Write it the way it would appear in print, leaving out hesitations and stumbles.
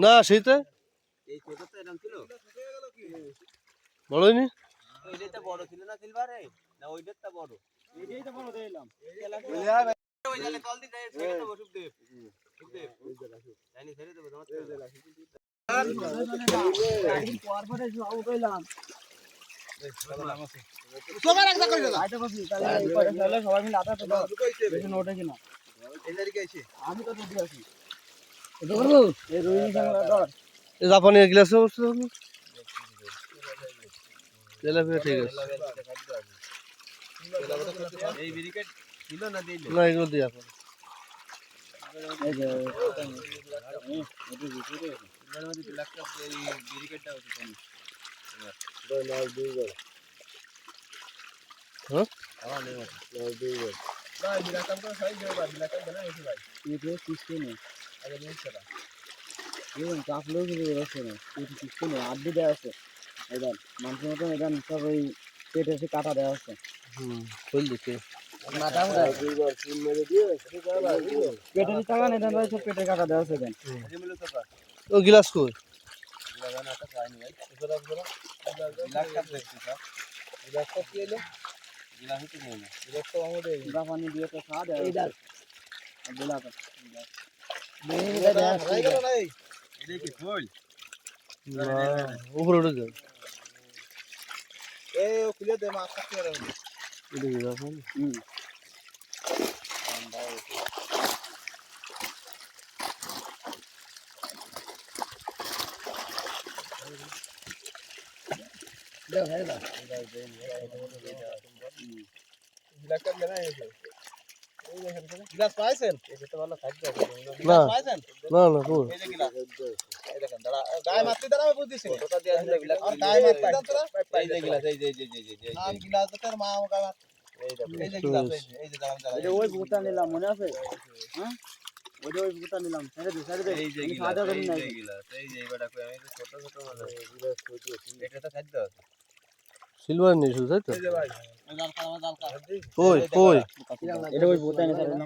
না সেইটা বড় হয়নি। ওইটা বড় ছিল না সিলভারে, না ওইটা বড়। এইটাই বড় দিলাম। ওই জালে তল দিয়ে ছেড়ে দেবো সুখদেব। সুখদেব জানি ছেড়ে দেবো তোমার। পর পরে যাও কইলাম। সবাই একটা কই দাও। আইতে বসি তাহলে এই কয়টা ছেলে সবাই মিলে আটা তো দাও। বেশি নোটে কিনা। এই তারিখে আইছি। আমি তো দিয়ে আসি। এটা করব? এই রোহিণী সংলা ধর। এই জাপানি গ্লাসে বসে হবে। তেলাপিয়া ঠিক আছে। এই ব্রিকেট ছিল না দিল। না এগুলো দিয়ে আপনি। এই যে এটা ভিতরে এর মধ্যে ব্ল্যাকটা এই ব্রিকেটটা হচ্ছে কোন? দই নাও দুই গড়। হ্যাঁ? আমার নেই নাও দুই গড়। ভাই ব্ল্যাকটা তো সাইজ দেও ভাই, ব্ল্যাকটা দেনা এসে ভাই। এটা কিসকে নেই? আগে নিয়ে চলা। এই কাপ লোক দিয়ে রাখছে না। এটা কিসকে নেই? আড্ডি দেয়া আছে। এদান মানুষের মতো এদান সব ওই পেটে এসে কাটা দেওয়া আছে। ফুল দিতে মাথা মুড়া দুইবার ফুল মেরে দিয়ে পেটের চালান এদান ভাই সব পেটে কাটা দেওয়া আছে দেন। ও গ্লাস কই? গ্লাসটা পাইনি ভাই। উপরে উপরে গ্লাসটা দেখছি স্যার। গ্লাসটা কি হলো? গ্লাস তো নেই না। গ্লাসটা আমাদের জাপানি দিয়ে তো খাওয়া দেয়। এই দাও। গ্লাস। নেই দাদা ভাই গেল নাই। এটা কি ফুল? না উপরে উঠে যাও। এই ও খুলে দে মাছ কাটতে পারে। এটা কি জাপান? দাও হ্যাঁ দাও। গ্লাসটা দেনা এসে। এই দেখেন গ্লাস পাইছেন? এটা তো ভালো খাদ্য আছে। গ্লাস পাইছেন? না না কই? এই যে গ্লাস। এই দেখেন দাঁড়া গায়ে মারতে দাঁড়া আমি বুঝিছি। ওটা দিয়া দিলে গ্লাস। আর গায়ে মারতে দাঁড়া তোরা। এই যে গ্লাস এই যে আর গ্লাস তো তোর মা আমাকে মার। এই যে গ্লাস এই যে দাঁড়া দাঁড়া। এটা ওই বুটা নিলাম মনে আছে? হ্যাঁ? ওই বুটা নিলাম। ছেড়ে দে। এই যে গ্লাস এই যে এবারে কই আমি তো ছোট ছোট মানে গ্লাস কইতো। এটা তো খাদ্য আছে। সিলভার নেই শুধু তাই তো? এই যে ভাই জাল কাটা জাল কাটা। কই কই? এটা ওই বুটা নিলাম না।